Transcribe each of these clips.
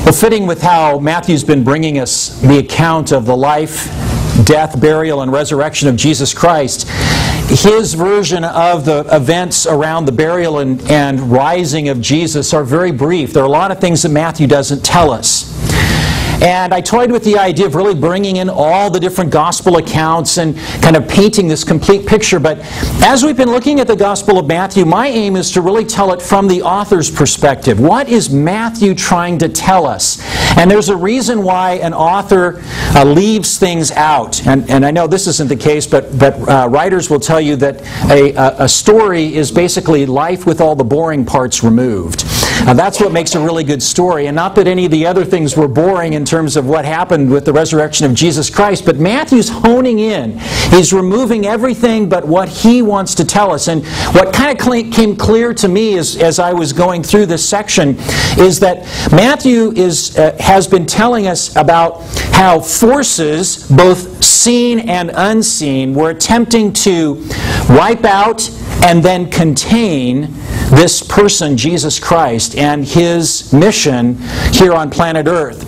Well, fitting with how Matthew's been bringing us the account of the life, death, burial, and resurrection of Jesus Christ, his version of the events around the burial and rising of Jesus are very brief. There are a lot of things that Matthew doesn't tell us. And I toyed with the idea of really bringing in all the different gospel accounts and kind of painting this complete picture. But as we've been looking at the Gospel of Matthew, my aim is to really tell it from the author's perspective. What is Matthew trying to tell us? And there's a reason why an author leaves things out. And I know this isn't the case, but writers will tell you that a story is basically life with all the boring parts removed. That's what makes a really good story. And not that any of the other things were boring in terms of what happened with the resurrection of Jesus Christ, but Matthew's honing in. He's removing everything but what he wants to tell us. And what kind of came clear to me as I was going through this section is that Matthew has been telling us about how forces, both seen and unseen, were attempting to wipe out and then contain this person, Jesus Christ, and his mission here on planet Earth.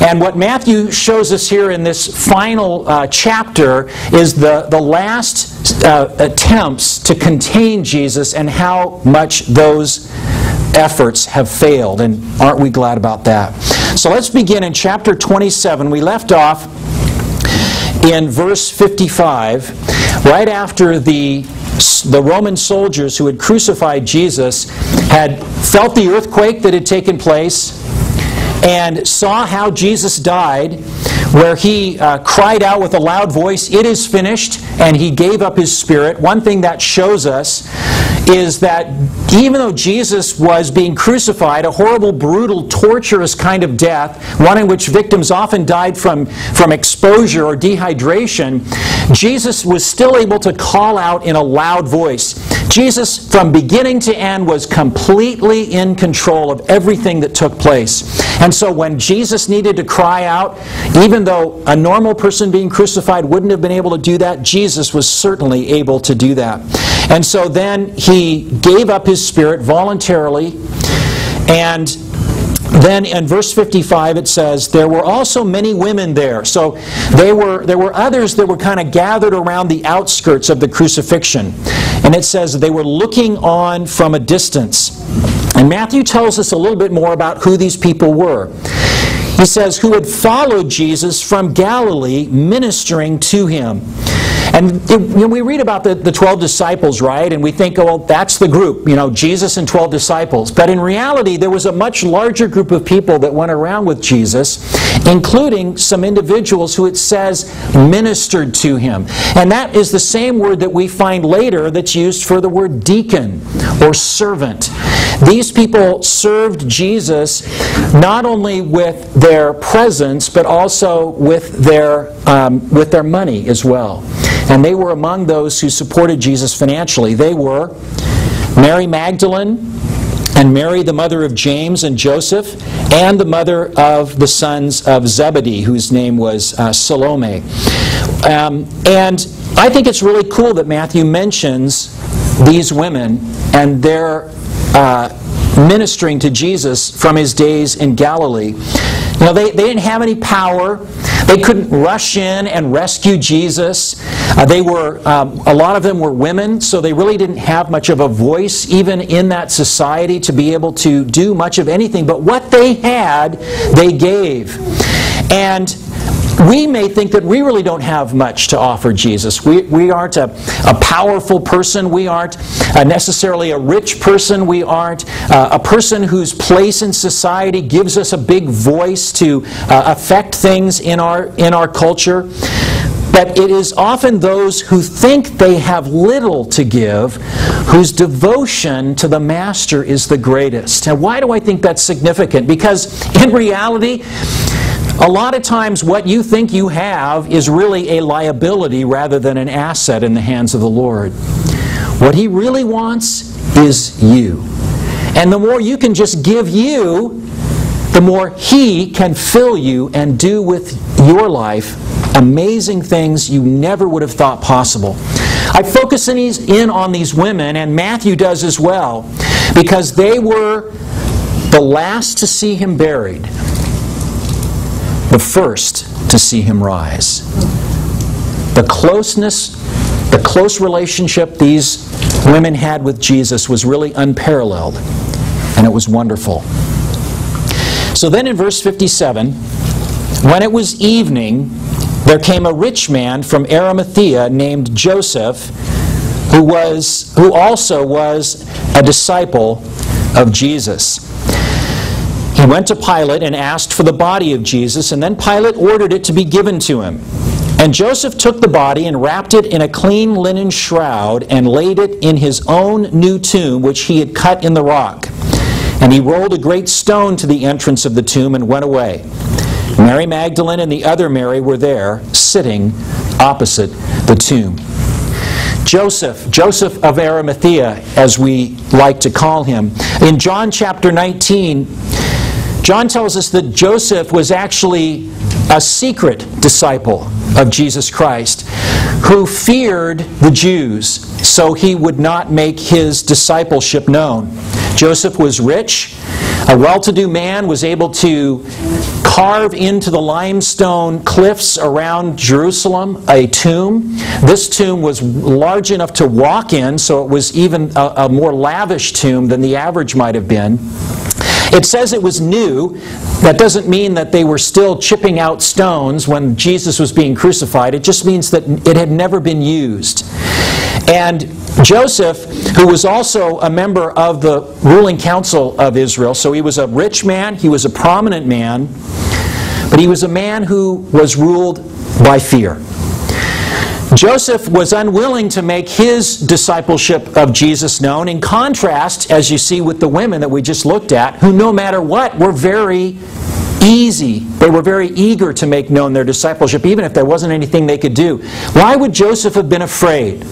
And what Matthew shows us here in this final chapter is the last attempts to contain Jesus and how much those efforts have failed. And aren't we glad about that? So let's begin in chapter 27. We left off in verse 55, right after the Roman soldiers who had crucified Jesus had felt the earthquake that had taken place and saw how Jesus died, where he cried out with a loud voice, "It is finished," and he gave up his spirit. One thing that shows us is that even though Jesus was being crucified, a horrible, brutal, torturous kind of death, one in which victims often died from exposure or dehydration, Jesus was still able to call out in a loud voice. Jesus, from beginning to end, was completely in control of everything that took place. And so when Jesus needed to cry out, even though a normal person being crucified wouldn't have been able to do that, Jesus was certainly able to do that. And so then he gave up his spirit voluntarily. And then in verse 55 it says, "There were also many women there." So there were others that were kind of gathered around the outskirts of the crucifixion. And it says they were looking on from a distance. And Matthew tells us a little bit more about who these people were. He says, "Who had followed Jesus from Galilee, ministering to him." And we read about the 12 disciples, right? And we think, oh, well, that's the group, Jesus and 12 disciples. But in reality, there was a much larger group of people that went around with Jesus, including some individuals who it says ministered to him. And that is the same word that we find later that's used for the word deacon or servant. These people served Jesus not only with their presence, but also with their money as well. And they were among those who supported Jesus financially. They were Mary Magdalene, and Mary, the mother of James and Joseph, and the mother of the sons of Zebedee, whose name was Salome. And I think it's really cool that Matthew mentions these women and their ministering to Jesus from his days in Galilee. They didn't have any power. They couldn't rush in and rescue Jesus. A lot of them were women, so they really didn't have much of a voice, even in that society, to be able to do much of anything. But what they had, they gave. And we may think that we really don't have much to offer Jesus. We aren't a powerful person. We aren't necessarily a rich person. We aren't a person whose place in society gives us a big voice to affect things in our culture. But it is often those who think they have little to give whose devotion to the Master is the greatest. Now, why do I think that's significant? Because in reality, a lot of times what you think you have is really a liability rather than an asset in the hands of the Lord. What He really wants is you. And the more you can just give you, the more He can fill you and do with your life amazing things you never would have thought possible. I focus in on these women, and Matthew does as well, because they were the last to see Him buried. the first to see him rise. The close relationship these women had with Jesus was really unparalleled, and it was wonderful. So then in verse 57, when it was evening, there came a rich man from Arimathea named Joseph, who also was a disciple of Jesus. He went to Pilate and asked for the body of Jesus, and then Pilate ordered it to be given to him. And Joseph took the body and wrapped it in a clean linen shroud and laid it in his own new tomb, which he had cut in the rock. And he rolled a great stone to the entrance of the tomb and went away. Mary Magdalene and the other Mary were there, sitting opposite the tomb. Joseph of Arimathea, as we like to call him. In John chapter 19, John tells us that Joseph was actually a secret disciple of Jesus Christ who feared the Jews, so he would not make his discipleship known. Joseph was rich. A well-to-do man, was able to carve into the limestone cliffs around Jerusalem a tomb. This tomb was large enough to walk in, so it was even a more lavish tomb than the average might have been. It says it was new. That doesn't mean that they were still chipping out stones when Jesus was being crucified. It just means that it had never been used. And Joseph, who was also a member of the ruling council of Israel, so he was a rich man, he was a prominent man, but he was a man who was ruled by fear. Joseph was unwilling to make his discipleship of Jesus known, in contrast, as you see, with the women that we just looked at, who no matter what were very easy. They were very eager to make known their discipleship, even if there wasn't anything they could do. Why would Joseph have been afraid?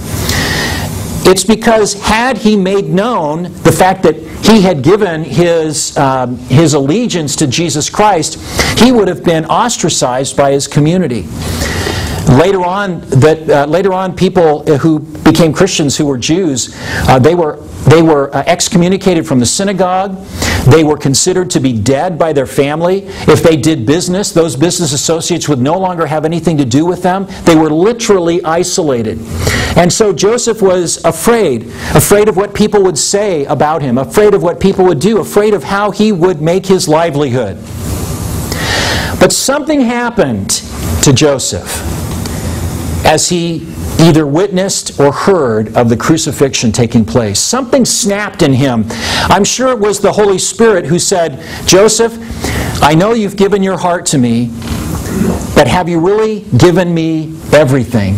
It's because had he made known the fact that he had given his allegiance to Jesus Christ, he would have been ostracized by his community. Later on, people who became Christians who were Jews, they were excommunicated from the synagogue. They were considered to be dead by their family. If they did business, those business associates would no longer have anything to do with them. They were literally isolated. And so Joseph was afraid of what people would say about him, afraid of what people would do, afraid of how he would make his livelihood. But something happened to Joseph as he either witnessed or heard of the crucifixion taking place. Something snapped in him. I'm sure it was the Holy Spirit who said, Joseph, I know you've given your heart to me, but have you really given me everything?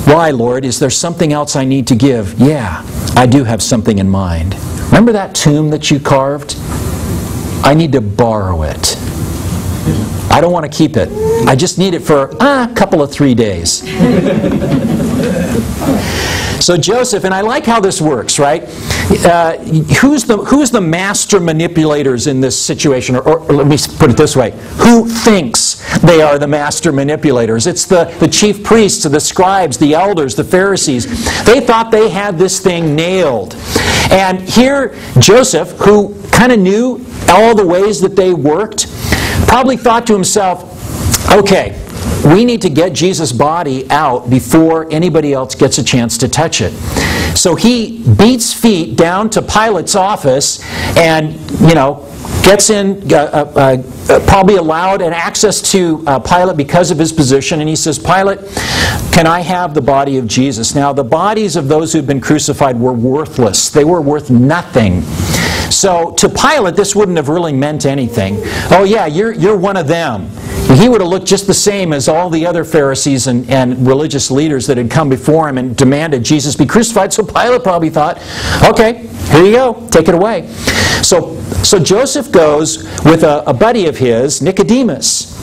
Why, Lord? Is there something else I need to give? Yeah, I do have something in mind. Remember that tomb that you carved? I need to borrow it. I don't want to keep it. I just need it for a couple of 3 days. So Joseph, and I like how this works, right? Who's the master manipulators in this situation? Or let me put it this way. Who thinks they are the master manipulators? It's the chief priests, the scribes, the elders, the Pharisees. They thought they had this thing nailed. And here Joseph, who kind of knew all the ways that they worked, probably thought to himself, okay, we need to get Jesus' body out before anybody else gets a chance to touch it. So he beats feet down to Pilate's office and, gets in, probably allowed an access to Pilate because of his position, and he says, Pilate, can I have the body of Jesus? Now, the bodies of those who've been crucified were worthless. They were worth nothing. So to Pilate, this wouldn't have really meant anything. Oh yeah, you're one of them. He would have looked just the same as all the other Pharisees and religious leaders that had come before him and demanded Jesus be crucified. So Pilate probably thought, okay, here you go, take it away. So Joseph goes with a buddy of his, Nicodemus.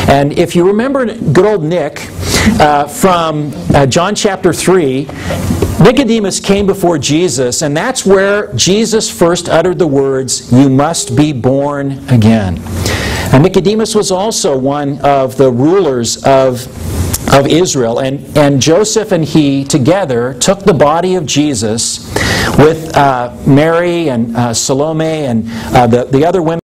And if you remember good old Nick from John chapter 3, Nicodemus came before Jesus, and that's where Jesus first uttered the words, "You must be born again." And Nicodemus was also one of the rulers of Israel, and Joseph and he together took the body of Jesus with Mary and Salome and the other women